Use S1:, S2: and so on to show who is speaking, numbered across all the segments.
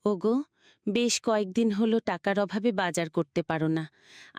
S1: ওগো, বেশ কয়েকদিন হলো টাকার অভাবে বাজার করতে পারো না।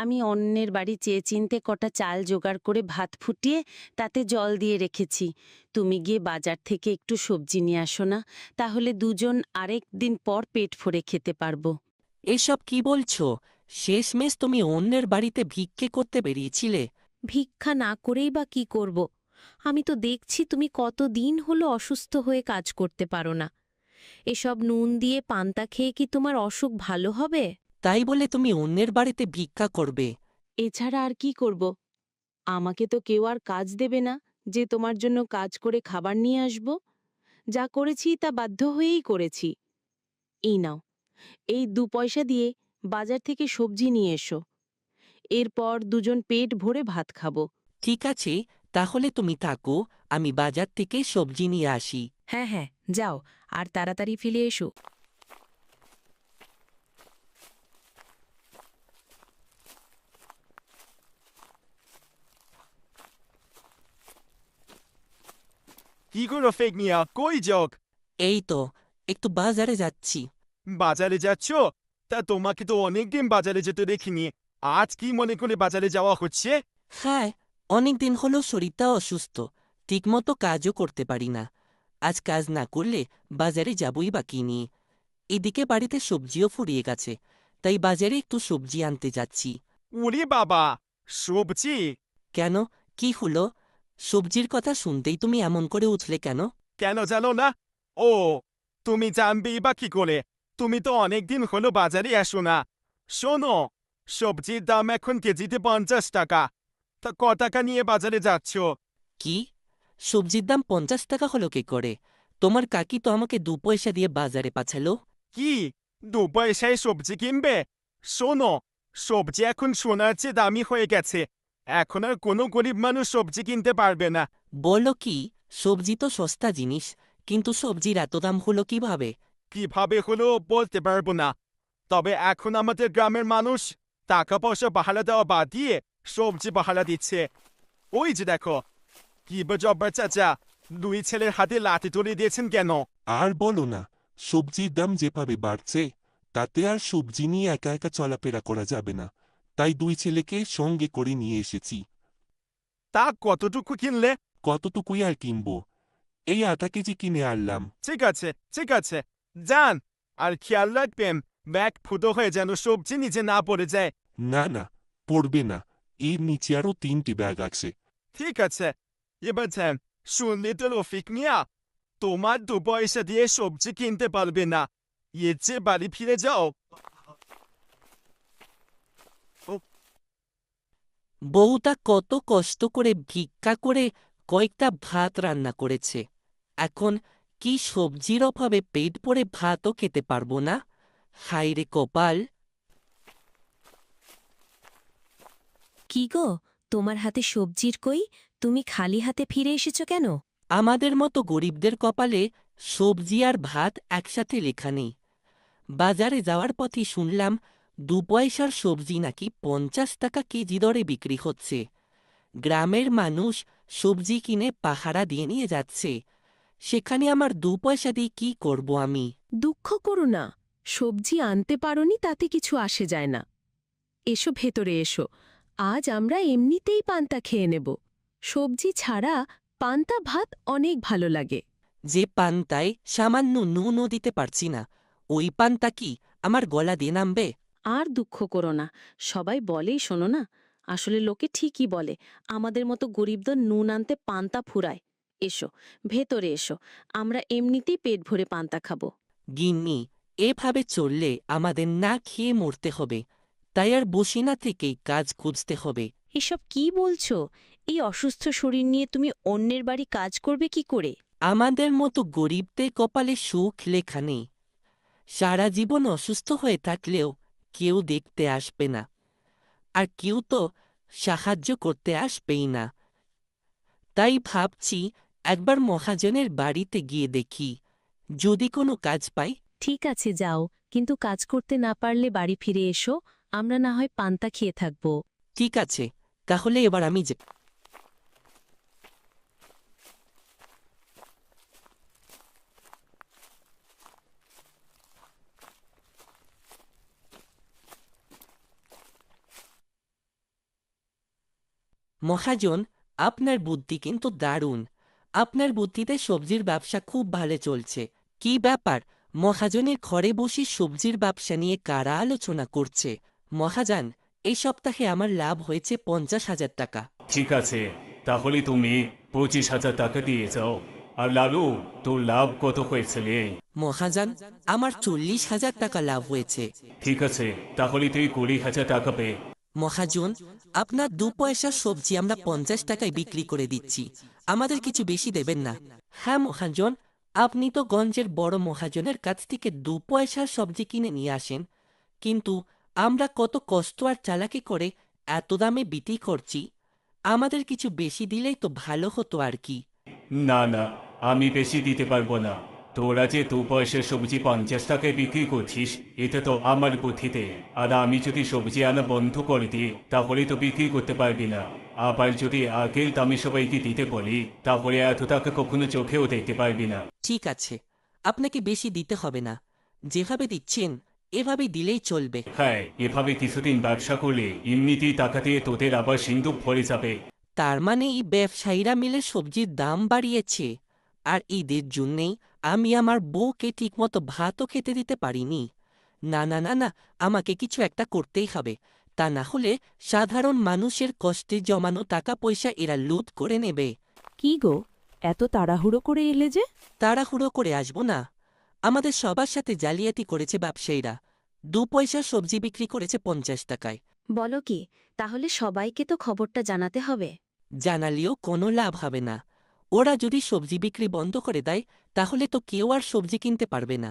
S1: আমি অন্যের বাড়ি চেয়ে চিনতে কটা চাল জোগাড় করে ভাত ফুটিয়ে তাতে জল দিয়ে রেখেছি। তুমি গিয়ে বাজার থেকে একটু সবজি নিয়ে আসো না, তাহলে দুজন আরেক দিন পর পেট ভরে খেতে পারবো।
S2: এসব কি বলছো? শেষমেশ তুমি অন্যের বাড়িতে ভিক্ষে করতে বেরিয়েছিলে?
S3: ভিক্ষা না করেই বা কি করব? আমি তো দেখছি তুমি কতদিন হলো অসুস্থ হয়ে কাজ করতে পারো না। এসব নুন দিয়ে পান্তা খেয়ে কি তোমার অসুখ ভালো হবে?
S2: তাই বলে তুমি অন্যের বাড়িতে ভিক্ষা করবে?
S1: এছাড়া আর কি করব? আমাকে তো কেউ আর কাজ দেবে না যে তোমার জন্য কাজ করে খাবার নিয়ে আসব। যা করেছি তা বাধ্য হয়েই করেছি। এই নাও, এই 2 পয়সা দিয়ে বাজার থেকে সবজি নিয়ে এসো। এরপর দুজন পেট ভরে ভাত খাবো।
S2: ঠিক আছে, তাহলে তুমি থাকো, আমি বাজার থেকে সবজি নিয়ে আসি।
S3: হ্যাঁ হ্যাঁ, যাও, আর তাড়াতাড়ি ফিরে এসো।
S4: কি করো ফেক মিয়া, কই যোগ?
S2: এই তো, একটু বাজারে যাচ্ছি।
S4: বাজারে যাচ্ছ? তা তোমাকে তো অনেকদিন বাজারে যেতে দেখিনি। আজ কি মনে করে বাজারে যাওয়া হচ্ছে?
S2: হ্যাঁ, অনেকদিন হলো শরীরটা অসুস্থ, ঠিকমতো কাজও করতে পারি না। আজ কাজ না করলে বাজারে যাবই বা কি নিয়ে? এদিকে বাড়িতে সবজিও ফুরিয়ে গেছে, তাই বাজারে একটু সবজি আনতে যাচ্ছি।
S4: ওরে বাবা, সবজি!
S2: কেন, কি হলো? সবজির কথা শুনতেই তুমি এমন করে উঠলে কেন?
S4: কেন জানো না? ও, তুমি জানবেই বা কি করে? তুমি তো অনেকদিন হলো বাজারে আসো না। শোনো, সবজির দাম এখন কেজিতে 50 টাকা। তা ক টাকা নিয়ে বাজারে যাচ্ছ?
S2: কি? সবজির দাম 50 টাকা হলো কি করে? তোমার কাকি তো আমাকে 2 পয়সা দিয়ে বাজারে পাঠালো।
S4: কি, 2 পয়সায় সবজি কিনবে? শোনো, সবজি এখন সোনার চেয়ে দামি হয়ে গেছে। এখন আর কোনো গরিব মানুষ সবজি কিনতে পারবে না।
S2: বলো কি, সবজি তো সস্তা জিনিস, কিন্তু সবজির এত দাম হলো কিভাবে?
S4: কিভাবে হলো বলতে পারবো না, তবে এখন আমাদের গ্রামের মানুষ টাকা পয়সা পাহারা দেওয়া বাদ দিয়ে সবজি পাহারা দিচ্ছে। ওই যে দেখো, কি জব্বার চাচা, 2 ছেলের হাতে লাঠি তুলে দিয়েছেন কেন?
S5: আর বলো না, সবজির দাম যেভাবে বাড়ছে, তাতে আর সবজি নিয়ে একা একা চলাফেরা করা যাবে না। তাই 2 ছেলেকে সঙ্গে করে নিয়ে এসেছি।
S4: তা কতটুকু কিনলে?
S5: কতটুকুই আর কিনবো, এই 8 কেজি কিনে আনলাম।
S4: ঠিক আছে, ঠিক আছে, যান। আর খেয়াল রাখবেন, ব্যাগ ফুটো হয়ে যেন সবজি নিচে না পড়ে যায়।
S5: না না, পড়বে না, এর নিচে আরো 3টি ব্যাগ আছে।
S4: ঠিক আছে, এবার যান। শুনলি তো রফিক মিয়া, তোমার 2 পয়সা দিয়ে সবজি কিনতে পারবে না। এর চেয়ে বাড়ি ফিরে যাও।
S2: বউটা কত কষ্ট করে ভিক্ষা করে কয়েকটা ভাত রান্না করেছে, এখন কি সবজির অভাবে পেট ভরে ভাতও খেতে পারবো না? হায় রে কপাল!
S3: কি গো, তোমার হাতে সবজির কই? তুমি খালি হাতে ফিরে এসেছো কেন?
S2: আমাদের মতো গরিবদের কপালে সবজি আর ভাত একসাথে লেখা নেই। বাজারে যাওয়ার পথে শুনলাম 2 পয়সার সবজি নাকি 50 টাকা কেজি দরে বিক্রি হচ্ছে। গ্রামের মানুষ সবজি কিনে পাহারা দিয়ে নিয়ে যাচ্ছে, সেখানে আমার 2 পয়সা দিয়ে কি করব আমি?
S3: দুঃখ করো না, সবজি আনতে পারোনি তাতে কিছু আসে যায় না। এসো ভেতরে এসো, আজ আমরা এমনিতেই পান্তা খেয়ে নেব। সবজি ছাড়া পান্তা ভাত অনেক ভালো লাগে।
S2: যে পান্তায় সামান্য নুনও দিতে পারছি না, ওই পান্তা কি আমার গলা দিয়ে নামবে?
S1: আর দুঃখ করো না, সবাই বলেই শোনো না। আসলে লোকে ঠিকই বলে, আমাদের মতো গরিবদের নুন আনতে পান্তা ফুরায়। এসো, ভেতরে এসো, আমরা এমনিতেই পেট ভরে পান্তা খাবো।
S2: গিন্নি, এভাবে চললে আমাদের না খেয়ে মরতে হবে, তাই আর বসে না থেকেই কাজ খুঁজতে হবে।
S1: এসব কি বলছো? এই অসুস্থ শরীর নিয়ে তুমি অন্যের বাড়ি কাজ করবে কি করে?
S2: আমাদের মতো গরিবদের কপালে সুখ লেখা নেই। সারা জীবন অসুস্থ হয়ে থাকলেও কেউ দেখতে আসবে না, আর কেউ তো সাহায্য করতে আসবেই না। তাই ভাবছি একবার মহাজনের বাড়িতে গিয়ে দেখি, যদি কোনো কাজ পাই।
S3: ঠিক আছে, যাও, কিন্তু কাজ করতে না পারলে বাড়ি ফিরে এসো, আমরা না হয় পান্তা খেয়ে থাকব।
S2: ঠিক আছে, তাহলে এবার আমি যে মহাজন, আপনার বুদ্ধি কিন্তু দারুণ। আপনার বুদ্ধিতে সবজির ব্যবসা খুব ভালো চলছে। কি ব্যাপার, মহাজনের ঘরে বসে সবজির ব্যবসা নিয়ে কারা আলোচনা করছে? মহাজন, এই সপ্তাহে আমার লাভ হয়েছে 50,000 টাকা।
S6: ঠিক আছে, তাহলে তুমি 25,000 টাকা দিয়ে যাও। আর লালু, তোর লাভ কত হয়েছে রে?
S2: মহাজন, আমার 40,000 টাকা লাভ হয়েছে।
S6: ঠিক আছে, তাহলে তুই 20,000 টাকা পে।
S2: মহাজন, আপনার 2 পয়সার সবজি আমরা 50 টাকায় বিক্রি করে দিচ্ছি, আমাদের কিছু বেশি দেবেন না? হ্যাঁ মহাজন, আপনি তো গঞ্জের বড় মহাজনের কাছ থেকে 2 পয়সার সবজি কিনে নিয়ে আসেন, কিন্তু আমরা কত কষ্ট আর চালাকি করে এত দামে বিক্রি করছি। আমাদের কিছু বেশি দিলেই তো ভালো হতো আর কি।
S6: না না, আমি বেশি দিতে পারবো না। তোরা যে 2 পয়সার সবজি 50 টাকায় বিক্রি করছিস, এটা তো আমার বুদ্ধিতে। আর আমি যদি সবজি আনা বন্ধ করে দিই, তাহলে তো বিক্রি করতে পারবি না। আবার যদি আগের দামে সবাইকে দিতে বলি, তাহলে এত টাকা কখনো চোখেও দেখতে পারবি না।
S2: ঠিক আছে, আপনাকে বেশি দিতে হবে না, যেভাবে দিচ্ছেন এভাবে দিলেই চলবে।
S6: হ্যাঁ, এভাবে কিছুদিন ব্যবসা করলে এমনিতেই টাকা দিয়ে তোদের আবার সিন্ধুক ভরে যাবে।
S2: তার মানে এই ব্যবসায়ীরা মিলে সবজির দাম বাড়িয়েছে, আর ঈদের জন্যেই আমি আমার বউকে ঠিকমতো ভাতও খেতে দিতে পারিনি। না না না না, আমাকে কিছু একটা করতেই হবে, তা না হলে সাধারণ মানুষের কষ্টে জমানো টাকা পয়সা এরা লুট করে নেবে।
S3: কি গো, এত তাড়াহুড়ো করে এলে যে?
S2: তাড়াহুড়ো করে আসবো না, আমাদের সবার সাথে জালিয়াতি করেছে ব্যবসায়ীরা। 2 পয়সার সবজি বিক্রি করেছে 50 টাকায়।
S7: বলো কি, তাহলে সবাইকে তো খবরটা জানাতে হবে।
S2: জানালেও কোনো লাভ হবে না। ওরা যদি সবজি বিক্রি বন্ধ করে দেয়, তাহলে তো কেউ আর সবজি কিনতে পারবে না।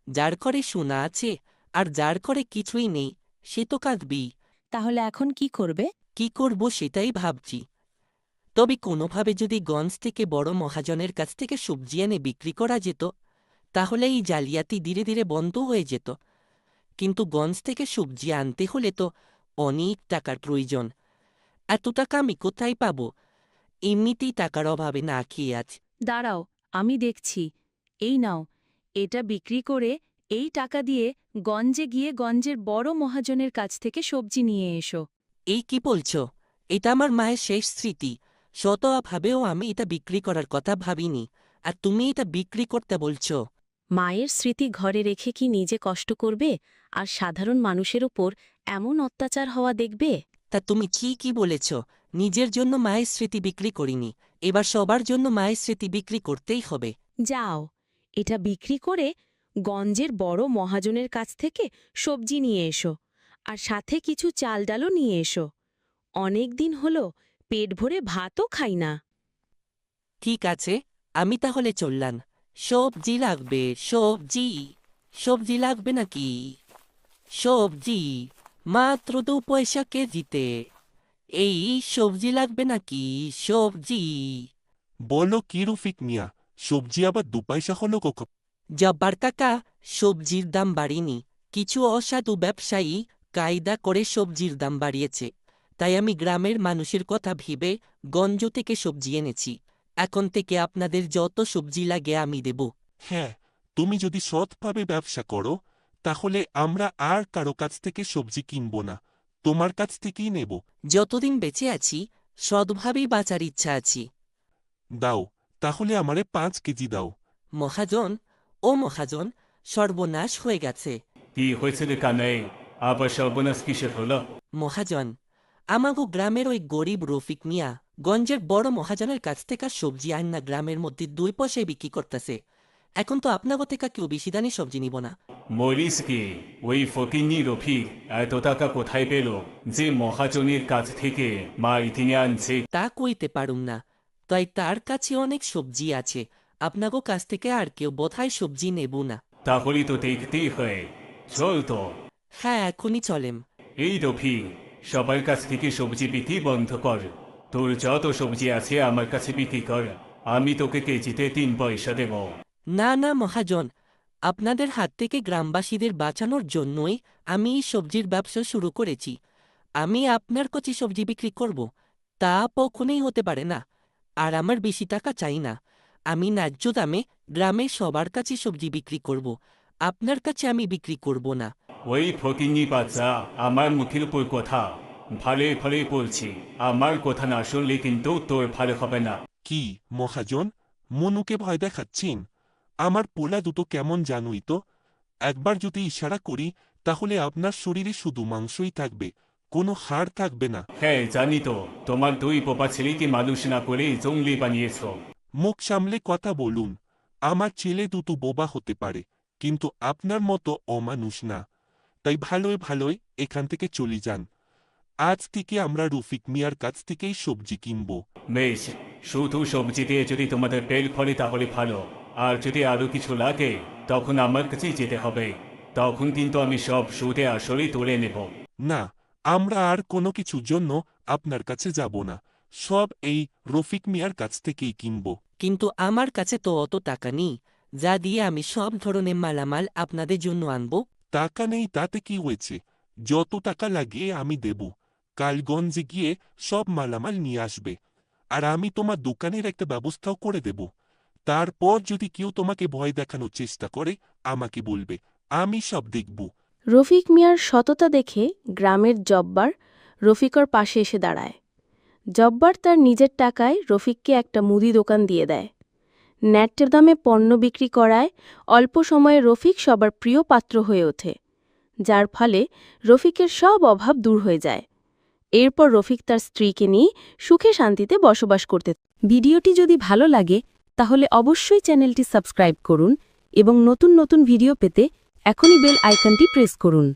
S2: যার ঘরে সোনা আছে আর যার ঘরে কিছুই নেই, সে তো কাঁদবেই।
S3: তাহলে এখন কি করবে?
S2: কি করব সেটাই ভাবছি। তবে কোনোভাবে যদি গঞ্জ থেকে বড় মহাজনের কাছ থেকে সবজি এনে বিক্রি করা যেত, তাহলে এই জালিয়াতি ধীরে ধীরে বন্ধ হয়ে যেত। কিন্তু গঞ্জ থেকে সবজি আনতে হলে তো অনেক টাকার প্রয়োজন। এত টাকা আমি কোথায় পাব? এমনিতেই টাকার অভাবে না খেয়ে আছি।
S3: দাঁড়াও, আমি দেখছি। এই নাও, এটা বিক্রি করে এই টাকা দিয়ে গঞ্জে গিয়ে গঞ্জের বড় মহাজনের কাছ থেকে সবজি নিয়ে এসো।
S2: এই কি বলছ? এটা আমার মায়ের শেষ স্মৃতি। শত অভাবেও আমি এটা বিক্রি করার কথা ভাবিনি, আর তুমি এটা বিক্রি করতে বলছ?
S7: মায়ের স্মৃতি ঘরে রেখে কি নিজে কষ্ট করবে আর সাধারণ মানুষের ওপর এমন অত্যাচার হওয়া দেখবে?
S2: তা তুমি কি বলেছ? নিজের জন্য মায়ের স্মৃতি বিক্রি করিনি, এবার সবার জন্য মায়ের স্মৃতি বিক্রি করতেই হবে।
S3: যাও, এটা বিক্রি করে গঞ্জের বড় মহাজনের কাছ থেকে সবজি নিয়ে এসো, আর সাথে কিছু চাল ডালও নিয়ে এসো। অনেক দিন হলো পেট ভরে ভাতও খাই না।
S2: ঠিক আছে, আমি তাহলে চললাম। সবজি লাগবে, সবজি। সবজি লাগবে নাকি? সবজি মাত্র 2 পয়সা কেজিতে। এই সবজি লাগবে নাকি? সবজি।
S5: বলো কি রফিক মিয়া, সবজি আবার 2 পয়সা হলো কখন?
S2: জব্বার কাকা, সবজির দাম বাড়েনি, কিছু অসাধু ব্যবসায়ী কায়দা করে সবজির দাম বাড়িয়েছে। তাই আমি গ্রামের মানুষের কথা ভেবে গঞ্জ থেকে সবজি এনেছি। এখন থেকে আপনাদের যত সবজি লাগে আমি দেব।
S5: হ্যাঁ, তুমি যদি সৎভাবে ব্যবসা করো, তাহলে আমরা আর কারো কাছ থেকে সবজি কিনব না, তোমার কাছ থেকেই নেব।
S2: যতদিন বেঁচে আছি সৎভাবেই বাঁচার ইচ্ছা আছি।
S5: দাও, তাহলে আমারে 5 কেজি দাও।
S2: মহাজন, ও মহাজন, সর্বনাশ হয়ে গেছে।
S6: কি হয়েছে রে কানাই? আবার সর্বনাশ কিসের হলো?
S2: মহাজন, আমাগো গ্রামের ওই গরিব রফিক মিয়া গঞ্জের বড় মহাজনের কাছ থেকে সবজি আইনা গ্রামের মধ্যে 2 পয়সায় বিক্রি করতেছে। এখন তো আপনাগো থেকে কেউ বেশি দানি সবজি নিব না।
S6: মরিস কি, ওই ফকিন্নি রফিক এত টাকা কোথায় পেল যে মহাজনের কাছ থেকে মাল কিনে আনছে?
S2: তা কইতে পারুম না, তাই তার কাছে অনেক সবজি আছে। আপনাগো কাছ থেকে আর কেউ বোধহয় সবজি নেব না।
S6: তাহলে তো দেখতেই হয়। চল তো।
S2: হ্যাঁ, এখনই চলেম।
S6: এই রফিক, সবার কাছ থেকে সবজি বিক্রি বন্ধ কর। তোর যত সবজি আছে আমার কাছে বিক্রি কর, আমি তোকে কেজিতে 3 পয়সা দেব।
S2: না না মহাজন, আপনাদের হাত থেকে গ্রামবাসীদের বাঁচানোর জন্যই আমি এই সবজির ব্যবসা শুরু করেছি। আমি আপনার কাছে সবজি বিক্রি করব, তা কখনোই হতে পারে না। আর আমার বেশি টাকা চাই না। আমি ন্যায্য দামে গ্রামের সবার কাছে সবজি বিক্রি করব, আপনার কাছে আমি বিক্রি করব না।
S6: ওই ফকিন্নি বাচ্চা আমার মুখের উপর কথা। ভালোই ভালোই বলছি, আমার কথা না শুনলে কিন্তু তোর ভালো হবে না।
S5: কি মহাজন, মনুকে ভয় দেখাচ্ছেন? আমার পোলা দুটো কেমন জানুই তো। একবার যদি ইশারা করি তাহলে আপনার শরীরে শুধু মাংসই থাকবে, কোনো হাড় থাকবে না।
S6: হ্যাঁ জানি তো, তোমার দুই বোপা ছেলেকে মানুষ না করে জঙ্গলি বানিয়েছ।
S5: মুখ সামলে কথা বলুন। আমার ছেলে দুটো বোবা হতে পারে, কিন্তু আপনার মতো অমানুষ না। তাই ভালোই ভালোই এখান থেকে চলে যান। আজ থেকে আমরা রফিক মিয়ার কাছ থেকেই সবজি কিনব।
S6: বেশ, শুধু সবজি দিয়ে যদি তোমাদের পেট ভরে তাহলে ভালো, আর যদি আরো কিছু লাগে তখন আমার কাছেই যেতে হবে। তখন কিন্তু আমি সব সুদে আসলে তুলে নেব।
S5: না, আমরা আর কোনো কিছুর জন্য আপনার কাছে যাব না। সব এই রফিক মিয়ার কাছ থেকেই কিনব।
S2: কিন্তু আমার কাছে তো অত টাকা নেই যা দিয়ে আমি সব ধরনের মালামাল আপনাদের জন্য আনবো।
S5: টাকা নেই তাতে কি হয়েছে? যত টাকা লাগে আমি দেব। কালগঞ্জে গিয়ে সব মালামাল নিয়ে আসবে, আর আমি তোমার দোকানের একটা ব্যবস্থাও করে দেব। তারপর যদি কেউ তোমাকে ভয় দেখানোর চেষ্টা করে আমাকে বলবে, আমি সব দেখব।
S7: রফিক মিয়ার সততা দেখে গ্রামের জব্বার রফিকর পাশে এসে দাঁড়ায়। জব্বার তার নিজের টাকায় রফিককে একটা মুদি দোকান দিয়ে দেয়। ন্যায্য দামে পণ্য বিক্রি করায় অল্প সময়ে রফিক সবার প্রিয় পাত্র হয়ে ওঠে, যার ফলে রফিকের সব অভাব দূর হয়ে যায়। এরপর রফিক তার স্ত্রীকে নিয়ে সুখে শান্তিতে বসবাস করতে। ভিডিওটি যদি ভালো লাগে তাহলে অবশ্যই চ্যানেলটি সাবস্ক্রাইব করুন এবং নতুন নতুন ভিডিও পেতে এখনই বেল আইকনটি প্রেস করুন।